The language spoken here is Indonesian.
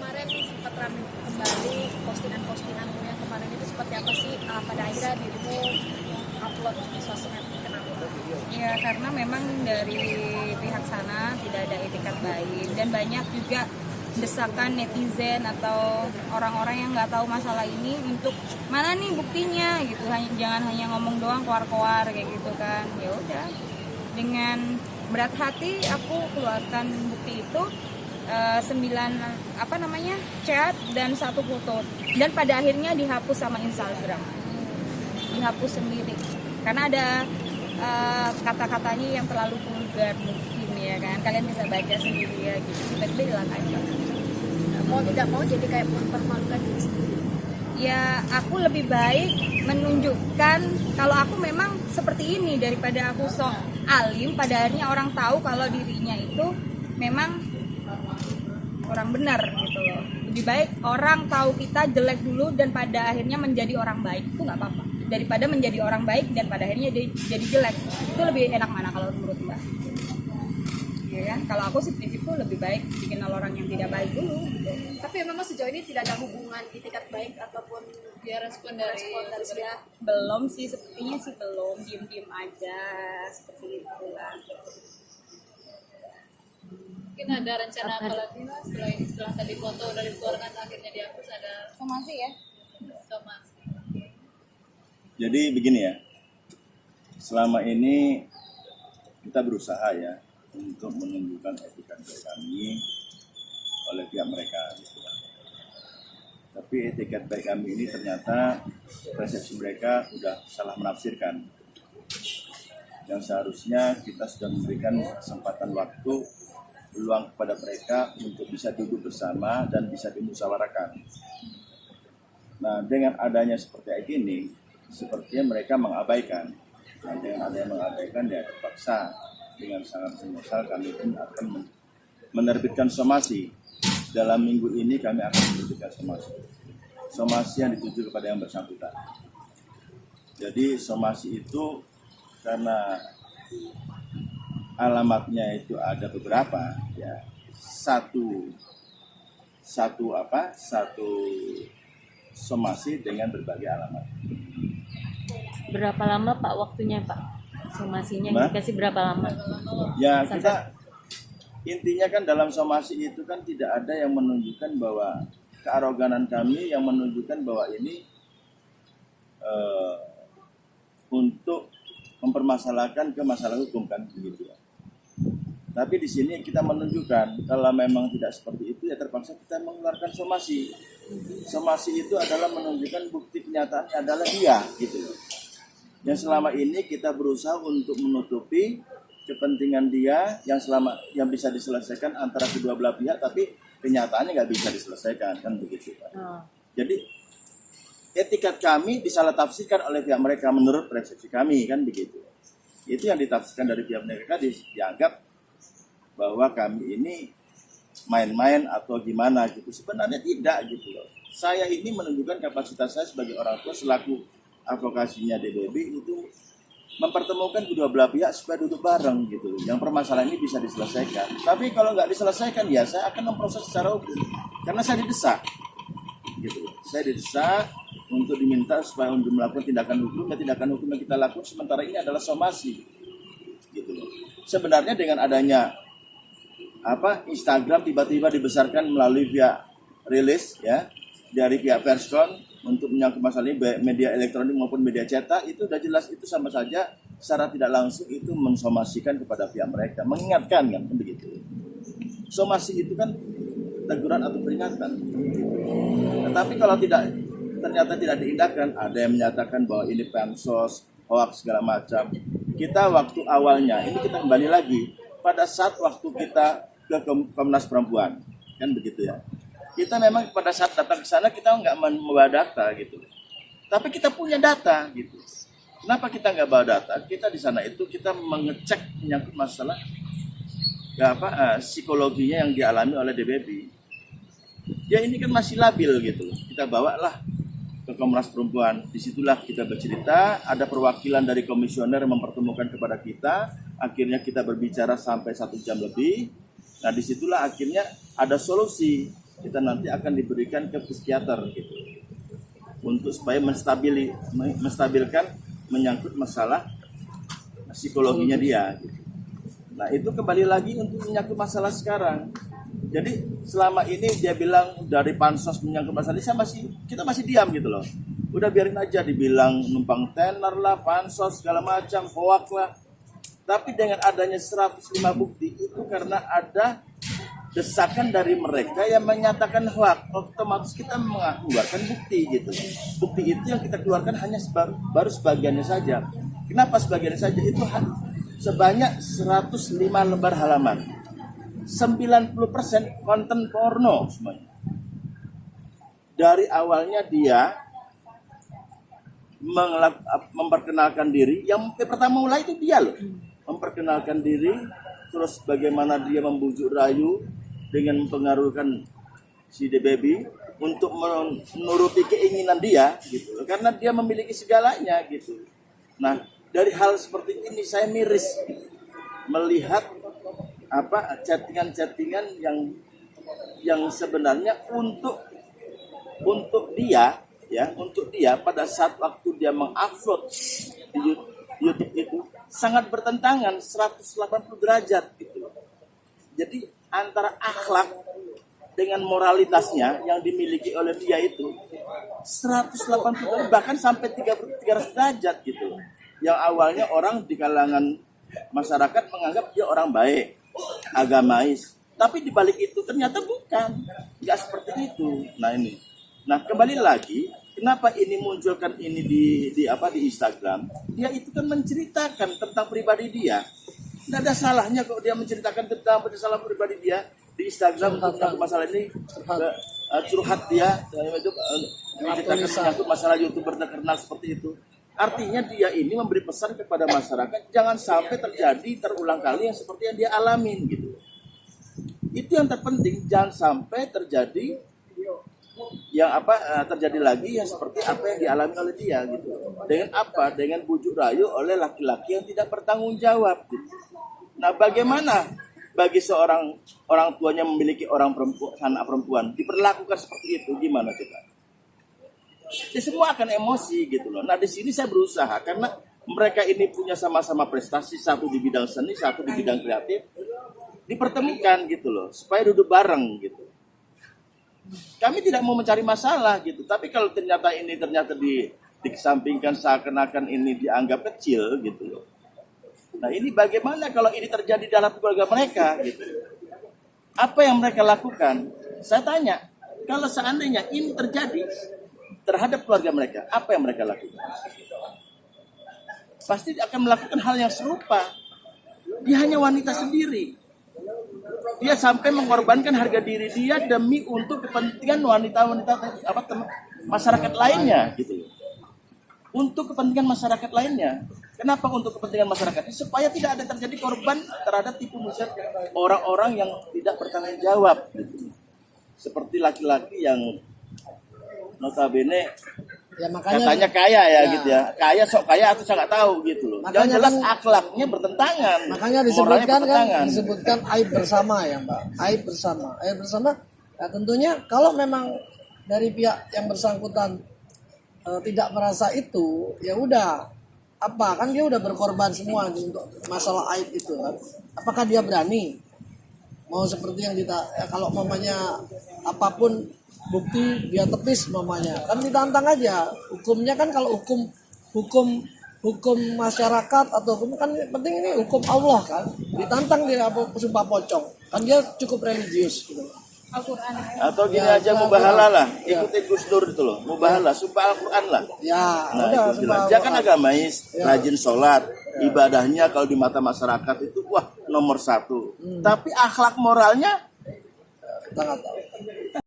kemarin sempat ramai kembali postingan-postinganmu yang kemarin itu seperti apa sih? Pada akhirnya dirimu upload di sosmed, kenapa? Ya karena memang dari pihak sana tidak ada etikat baik dan banyak juga desakan netizen atau orang-orang yang nggak tahu masalah ini untuk mana nih buktinya gitu, jangan hanya ngomong doang koar-koar kayak gitu kan. Ya udah, dengan berat hati aku keluarkan bukti itu, 9 chat dan 1 foto, dan pada akhirnya dihapus sama Instagram, dihapus sendiri karena ada kata-katanya yang terlalu vulgar mungkin ya kan, kalian bisa baca sendiri ya gitu, tiba-tiba hilang aja. Mau tidak mau jadi kayak mempermalukan diri sendiri. Ya aku lebih baik menunjukkan kalau aku memang seperti ini daripada aku sok alim pada akhirnya orang tahu kalau dirinya itu memang orang benar gitu loh. Lebih baik orang tahu kita jelek dulu dan pada akhirnya menjadi orang baik, itu nggak apa-apa, daripada menjadi orang baik dan pada akhirnya jadi jelek. Itu lebih enak mana kalau menurut Mbak? Ya kan? Kalau aku sih prinsipku lebih baik bikin orang yang tidak baik dulu gitu. Tapi memang sejauh ini tidak ada hubungan itikat baik ataupun Dia respon dari dia. Belum sih, sepertinya sih belum, diem-diem aja seperti itulah. mungkin ada rencana apa lagi Mas setelah tadi foto udah dikeluarkan akhirnya dihapus, ada Somasi ya. somasi. Jadi begini ya, selama ini kita berusaha ya untuk menunjukkan etikat baik kami oleh pihak mereka. Tapi etikat baik kami ini ternyata persepsi mereka sudah salah menafsirkan. Yang seharusnya kita sudah memberikan kesempatan waktu, peluang kepada mereka untuk bisa duduk bersama dan bisa dimusyawarahkan. Nah, dengan adanya seperti ini, sepertinya mereka mengabaikan. Nah, dengan adanya mengabaikan, ya terpaksa dengan sangat menyesal kami pun akan menerbitkan somasi. Dalam minggu ini kami akan menerbitkan somasi. Somasi yang dituju kepada yang bersangkutan. Jadi somasi itu karena alamatnya itu ada beberapa, ya satu somasi dengan berbagai alamat. Berapa lama Pak waktunya Pak? Somasinya dikasih berapa lama? Ya kita intinya kan dalam somasi itu kan tidak ada yang menunjukkan bahwa kearoganan kami yang menunjukkan bahwa ini untuk mempermasalahkan ke masalah hukum kan begitu ya. Tapi di sini kita menunjukkan kalau memang tidak seperti itu ya terpaksa kita mengeluarkan somasi. Somasi itu adalah menunjukkan bukti kenyataannya adalah dia gitu loh. Yang selama ini kita berusaha untuk menutupi kepentingan dia yang bisa diselesaikan antara kedua belah pihak, tapi kenyataannya nggak bisa diselesaikan kan begitu Pak. Jadi etikat kami disalah tafsirkan oleh pihak mereka menurut persepsi kami kan begitu. Itu yang ditafsirkan dari pihak mereka, dianggap bahwa kami ini main-main atau gimana gitu. Sebenarnya tidak gitu loh. Saya ini menunjukkan kapasitas saya sebagai orang tua selaku advokasinya DBB itu mempertemukan kedua belah pihak supaya duduk bareng gitu. Yang permasalahan ini bisa diselesaikan. Tapi kalau nggak diselesaikan ya saya akan memproses secara hukum. Karena saya didesak gitu. Saya didesak untuk diminta supaya untuk melakukan tindakan hukum. Dan tindakan hukum yang kita lakukan sementara ini adalah somasi gitu loh. Sebenarnya dengan adanya Instagram tiba-tiba dibesarkan melalui pihak rilis ya dari pihak Perskon untuk menyangkut masalah ini baik media elektronik maupun media cetak, itu sudah jelas, itu sama saja secara tidak langsung itu mensomasikan kepada pihak mereka, mengingatkan kan begitu. Somasi itu kan teguran atau peringatan. Tetapi kalau ternyata tidak diindahkan, ada yang menyatakan bahwa ini pansos, hoax segala macam. Kita waktu awalnya ini kita kembali lagi pada saat waktu kita ke Komnas Perempuan kan begitu ya. Kita memang pada saat datang ke sana kita nggak membawa data gitu, tapi kita punya data gitu. Kenapa kita nggak bawa data? Kita di sana itu kita mengecek menyangkut masalah psikologinya yang dialami oleh DBB. Ya ini kan masih labil gitu. Kita bawalah ke Komnas Perempuan. Disitulah kita bercerita. Ada perwakilan dari komisioner yang mempertemukan kepada kita. Akhirnya kita berbicara sampai 1 jam lebih. Nah disitulah akhirnya ada solusi. kita nanti akan diberikan ke psikiater gitu, untuk supaya menstabilkan menyangkut masalah psikologinya dia gitu. Nah itu kembali lagi untuk menyangkut masalah sekarang. Jadi selama ini dia bilang dari pansos menyangkut masalah ini kita masih diam gitu loh. Udah biarin aja dibilang numpang tenar lah, pansos segala macam, hoak lah. Tapi dengan adanya 105 bukti itu karena ada desakan dari mereka yang menyatakan hoak, otomatis kita mengeluarkan bukti gitu. Bukti itu yang kita keluarkan hanya baru sebagiannya saja. Kenapa sebagiannya saja? Itu sebanyak 105 lembar halaman. 90% konten porno semuanya. Dari awalnya dia memperkenalkan diri, yang pertama mulai itu dia loh. Memperkenalkan diri, terus bagaimana dia membujuk rayu dengan mempengaruhkan si DBaby untuk menuruti keinginan dia gitu loh. Karena dia memiliki segalanya gitu. Nah, dari hal seperti ini saya miris gitu, melihat chattingan-chattingan yang sebenarnya untuk dia pada saat waktu dia mengupload di YouTube itu sangat bertentangan 180 derajat gitu. Jadi antara akhlak dengan moralitasnya yang dimiliki oleh dia itu 180 derajat, bahkan sampai 300 derajat gitu. Yang awalnya orang di kalangan masyarakat menganggap dia orang baik, agamais, tapi di balik itu ternyata bukan, nggak seperti itu. Nah kembali lagi, kenapa ini munculkan ini di Instagram? Dia itu kan menceritakan tentang pribadi dia. Tidak ada salahnya kalau dia menceritakan tentang masalah pribadi dia di Instagram tentang masalah ini, curhat dia, itu menceritakan masalah YouTuber terkenal seperti itu. Artinya dia ini memberi pesan kepada masyarakat jangan sampai terulang kali yang seperti yang dia alamin gitu. Itu yang terpenting, jangan sampai terjadi lagi yang seperti apa yang dialami oleh dia gitu. Dengan apa? Dengan bujuk rayu oleh laki-laki yang tidak bertanggung jawab gitu. Nah, bagaimana bagi seorang orang tuanya memiliki anak perempuan diperlakukan seperti itu, gimana coba? Ya, semua akan emosi gitu loh. Nah di sini saya berusaha karena mereka ini punya sama-sama prestasi, satu di bidang seni, satu di bidang kreatif, dipertemukan gitu loh, supaya duduk bareng gitu. Kami tidak mau mencari masalah gitu, tapi kalau ternyata dikesampingkan seakan-akan ini dianggap kecil gitu loh. Nah ini bagaimana kalau ini terjadi dalam keluarga mereka gitu? Apa yang mereka lakukan? Saya tanya, kalau seandainya ini terjadi terhadap keluarga mereka, apa yang mereka lakukan? Pasti akan melakukan hal yang serupa. Dia hanya wanita sendiri. Dia sampai mengorbankan harga diri dia demi untuk kepentingan wanita-wanita masyarakat lainnya gitu. Untuk kepentingan masyarakat lainnya. Kenapa untuk kepentingan masyarakat? Supaya tidak ada terjadi korban terhadap tipu muslihat orang-orang yang tidak bertanggung jawab gitu. Seperti laki-laki yang notabene ya, makanya, katanya kaya gitu ya. Kaya sok kaya atau saya nggak tahu gitu loh. Yang jelas akhlaknya bertentangan. Makanya disebutkan aib bersama ya Mbak. Aib bersama ya tentunya kalau memang dari pihak yang bersangkutan tidak merasa itu, ya udah kan dia udah berkorban semua untuk masalah aib itu kan. Apakah dia berani mau seperti yang kalau mamanya apapun bukti dia tepis mamanya, kan ditantang aja. Hukumnya kan kalau hukum masyarakat atau hukum kan penting ini hukum Allah kan, ditantang dia sumpah pocong kan, dia cukup religius gitu. Al-Quran atau gini ya, aja mubahalah lah, ikutin Gus Dur itu loh, mubahalah, sumpah Al-Quran lah. Ya, nah itu dia kan agamais, rajin sholat, ibadahnya kalau di mata masyarakat itu wah nomor 1. Tapi akhlak moralnya kita nggak tahu.